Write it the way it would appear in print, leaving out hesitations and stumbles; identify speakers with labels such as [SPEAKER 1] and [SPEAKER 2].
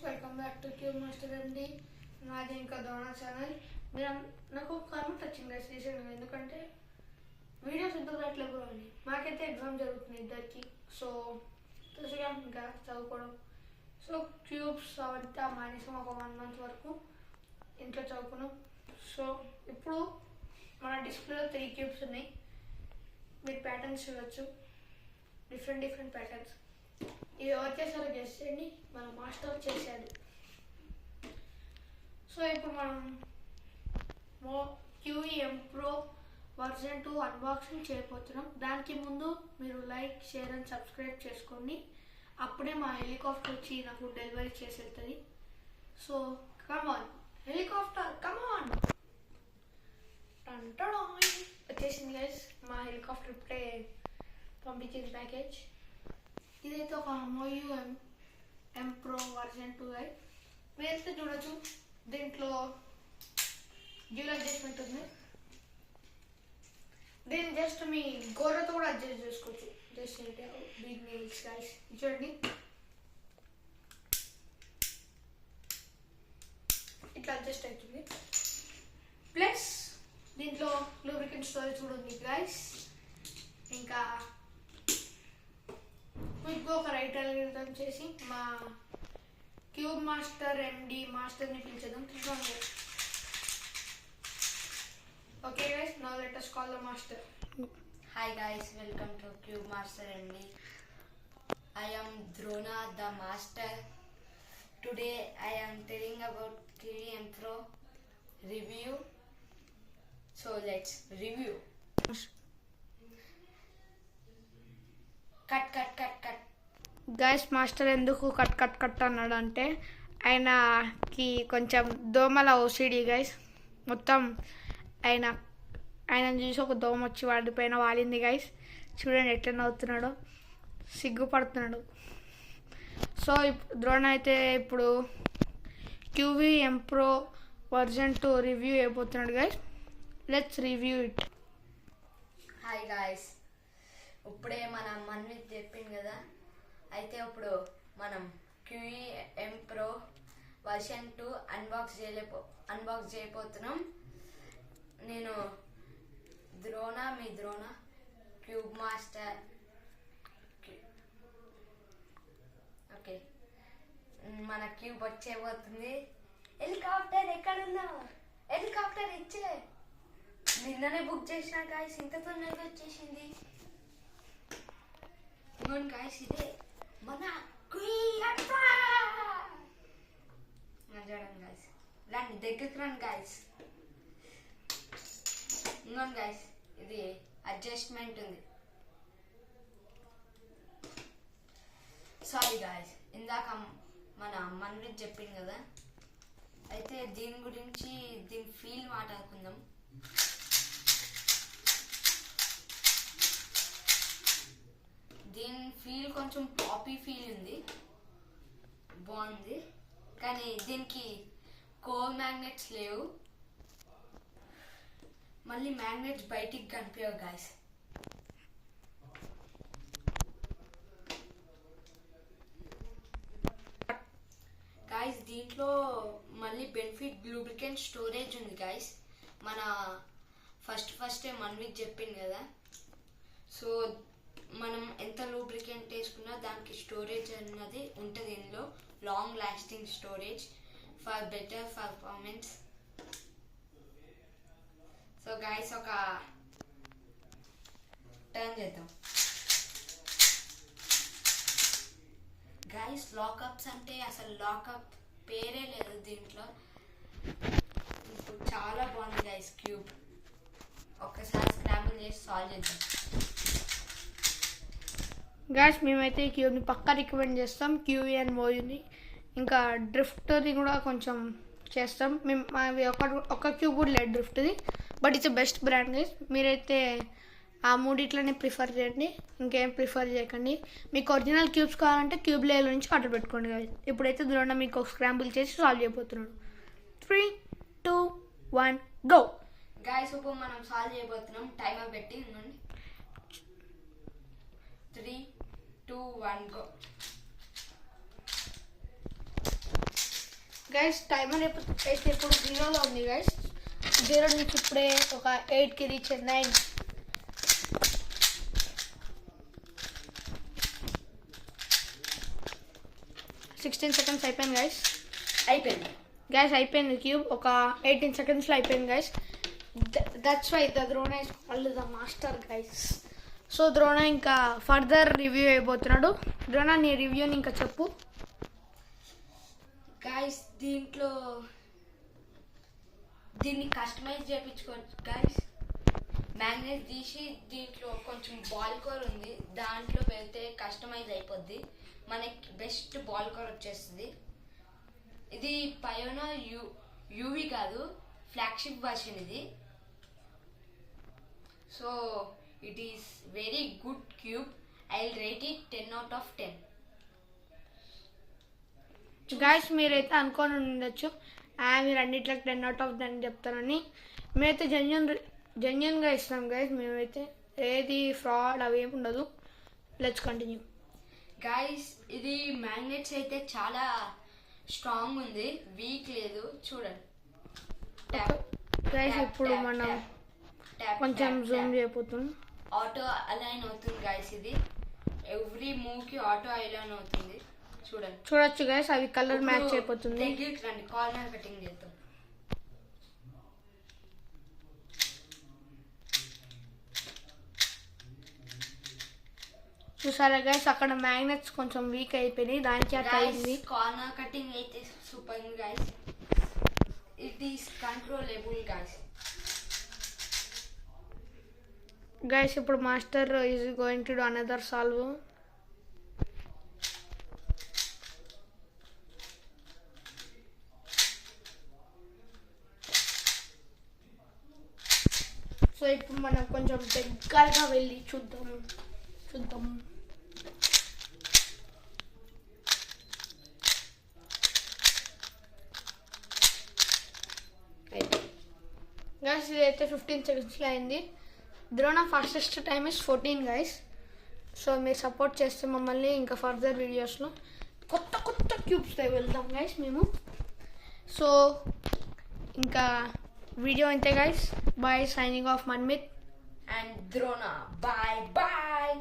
[SPEAKER 1] Welcome back to cube master MD. నాది ఇంకా దోనా channel. మీరు నాకు కామెంట్ వచ్చింది గైస్ రీసెంట్గా, ఎందుకంటే వీడియోస్ ఎందుకు రావట్లేదు అని. మాకైతే ఎగ్జామ్ జరుగుతుంది ఇద్దరికి, సో తెలుసుగా ఇంకా చదువుకోవడం. సో క్యూబ్స్ అవంతా మానేసాం ఒక 1 month వరకు ఇంట్లో చదువుకున్నాం. సో ఇప్పుడు మన డిస్ప్లేలో 3 క్యూబ్స్ ఉన్నాయి. మీరు ప్యాటర్న్స్ చూడవచ్చు, డిఫరెంట్ ప్యాటర్న్స్. ఇవి ఎవరు చేశారో గెస్ చేయండి. మన మాస్టర్ చేశాడు. సో ఇప్పుడు మనం QEM Pro version 2 అన్బాక్సింగ్ చేయబోతున్నాం. దానికి ముందు మీరు లైక్, షేర్ అండ్ సబ్స్క్రైబ్ చేసుకోండి. అప్పుడే మా హెలికాప్టర్ వచ్చి నాకు డెలివరీ చేసి వెళ్తుంది. సో కమాన్ హెలికాప్టర్, కమాన్. వచ్చేసింది గైస్, మా హెలికాప్టర్ ఇప్పుడే పంపించింది ప్యాకేజ్. ఇదైతే ఒక QEM Pro version 2 వేస్తే చూడొచ్చు. దీంట్లో డ్యూల్ అడ్జస్ట్మెంట్ ఉంది. దీన్ని జస్ట్ మీ గోరతో కూడా అడ్జస్ట్ చేసుకోవచ్చు. జస్ట్ ఏంటి బిగ్ నెయిల్స్ గైస్, చూడండి ఇట్లా అడ్జస్ట్ అవుతుంది. ప్లస్ దీంట్లో లూబ్రికెంట్ స్టోరేజ్ కూడా ఉంది గైస్. ఇంకా క్విక్గా ఒక రైట్ అల్గరిథం చేసి మా క్యూబ్ మాస్టర్ ఎండి మాస్టర్ని పిలిచేద్దాం. Okay guys, now let us call the master.
[SPEAKER 2] Hi guys, welcome to Cube Master MD. I am Drona, the master. Today I am telling about QEM Pro review. So let's review. Cut.
[SPEAKER 1] Guys, master ఎందుకు cut అన్నాడు అంటే ఆయనకి కొంచెం దోమల OCD guys. మొత్తం ఆయన చూసి ఒక దోమ వచ్చి వాడి పైన వాలింది గైస్. చూడండి ఎట్లా నవ్వుతున్నాడో, సిగ్గుపడుతున్నాడు. సో ద్రోణ అయితే ఇప్పుడు QEM Pro version 2 రివ్యూ అయిపోతున్నాడు guys. Let's review it.
[SPEAKER 2] Hi guys, ఇప్పుడే మన మన్విత్ చెప్పింది కదా, అయితే ఇప్పుడు మనం QEM Pro version 2 అన్బాక్స్ చేయబోతున్నాం. నేను మీ ద్రోణ క్యూబ్ మాస్టర్. ఓకే, మన క్యూబ్ వచ్చేపోతుంది. హెలికాప్టర్ ఎక్కడుందా? హెలికాప్టర్ ఇచ్చే నిన్ననే బుక్ చేసిన గాయస్, ఇంత తొందరగా వచ్చేసింది. ఇదిగోండి గాయస్, ఇదే మన QEM Pro. చూడండి గాయస్, రండి దగ్గరికి రండి గాయస్. ఇంకోండి గాయస్, ఇది అడ్జస్ట్మెంట్ ఉంది. సారీ గాయస్, ఇందాక మన మన్విత్ చెప్పింది కదా, అయితే దీని గురించి దీని ఫీల్ మాట్లాడుకుందాం. దీని ఫీల్ కొంచెం పాపీ ఫీల్ ఉంది, బాగుంది. కానీ దీనికి కోర్ మ్యాగ్నెట్స్ లేవు, మళ్ళీ మ్యాగ్నెట్స్ బయటికి కనిపించవు గాయస్. దీంట్లో మళ్ళీ బెనిఫిట్ లూబ్రికెంట్ స్టోరేజ్ ఉంది గాయస్. మన ఫస్టే మన్విత్ చెప్పింది కదా, సో మనం ఎంత లూబ్రికెంట్ వేసుకున్నా దానికి స్టోరేజ్ అన్నది ఉంటుంది ఇందులో. Long lasting storage for better performance. So guys, ఒక టర్న్ చేద్దాం. గాయస్, లాకప్స్ అంటే అసలు లాకప్ పేరే లేదు దీంట్లో. చాలా బాగుంది గాయస్ క్యూబ్. ఒక్కసారి స్క్రాంబుల్ చేసి సాల్వ్ చేద్దాం.
[SPEAKER 1] గాయస్, మేమైతే ఈ క్యూబ్ని పక్కా రికమెండ్ చేస్తాం. QEM Mo'ని ఇంకా డ్రిఫ్ట్ది కూడా కొంచెం చేస్తాం. మేము ఒక క్యూబ్ కూడా లేదు డ్రిఫ్ట్ది, but it's best brand guys. మీరైతే ఆ మూడిట్లనే ప్రిఫర్ చేయండి, ఇంకేం ప్రిఫర్ చేయకండి. మీకు ఒరిజినల్ క్యూబ్స్ కావాలంటే క్యూబ్ లేయర్ నుంచి ఆర్డర్ పెట్టుకోండి గైస్. ఇప్పుడైతే దూరంగా మీకు ఒక స్క్రాంబుల్ చేసి సాల్వ్ చేయబోతున్నాడు. 3, 2, 1 గో.
[SPEAKER 2] గాయస్, ఇప్పుడు మనం సాల్వ్ చేయబోతున్నాం. టైమర్ పెట్టి 3, 2, 1 గో.
[SPEAKER 1] గైస్ టైమర్ అయితే ఇప్పుడు 0లో ఉంది గైస్. 0 నుంచి ఇప్పుడే ఒక 8కి రీచ్ 9. 16 seconds అయిపోయింది గైస్. అయిపోయింది క్యూబ్. ఒక 18 secondsలో అయిపోయింది guys. That's why the Drona is called the master guys. So Drona ఇంకా ఫర్దర్ రివ్యూ అయిపోతున్నాడు. ద్రోణ నీ రివ్యూని ఇంకా చెప్పు
[SPEAKER 2] గైస్. దీన్ని కస్టమైజ్ చేయించుకోవచ్చు గైస్. మ్యాగ్నెట్ తీసి దీంట్లో కొంచెం బాల్ కోర్ ఉంది, దాంట్లో పెడితే కస్టమైజ్ అయిపోద్ది, మనకి బెస్ట్ బాల్ కోర్ వచ్చేస్తుంది. ఇది పయోనా యూవీ కాదు, ఫ్లాగ్షిప్ వర్షన్ ఇది. So it is very good cube. I will rate it 10 out of 10.
[SPEAKER 1] Guys మీరైతే అనుకొని ఉండొచ్చు మీరు అన్నిట్లకి 10 out of 10 చెప్తారని. మేమైతే జెన్యున్గా ఇస్తాం గైస్. మేమైతే ఏది ఫ్రాడ్ అవేమి ఉండదు. Let's continue
[SPEAKER 2] guys. ఇది మ్యాగ్నెట్స్ అయితే చాలా స్ట్రాంగ్ ఉంది, వీక్ లేదు. చూడండి
[SPEAKER 1] గైస్. ఇప్పుడు మనం కొంచెం జూమ్ చేయబోతున్నాం.
[SPEAKER 2] ఆటో అలైన్ అవుతుంది గైస్. ఇది ఎవ్రీ మూవ్ కి ఆటో అలైన్ అవుతుంది.
[SPEAKER 1] చూడొచ్చు గైస్, అవి కలర్ మ్యాచ్ అయిపోతుంది.
[SPEAKER 2] దగ్గరికి రండి, కార్నర్ కటింగ్ చేద్దాం.
[SPEAKER 1] చూసారా గైస్, అక్కడ మ్యాగ్నెట్స్ కొంచెం వీక్ అయిపోయినాయి, దానికి అట్లా అయింది.
[SPEAKER 2] కార్నర్ కటింగ్ అయితే super guys. It is controllable guys.
[SPEAKER 1] Guys ఇప్పుడు master is going to do another solve. So ఇప్పుడు మనం కొంచెం దగ్గరగా వెళ్ళి చూద్దాం. గైస్ ఇదైతే 15 secondsలో అయింది. Drona fastest time is 14 guys. So మీరు సపోర్ట్ చేస్తే మమ్మల్ని ఇంకా ఫర్దర్ వీడియోస్లో కొత్త క్యూబ్స్తో వెళ్దాం గైస్ మేము. సో ఇంకా వీడియో అంతే guys. Bye, signing off Manmit
[SPEAKER 2] and Drona. Bye.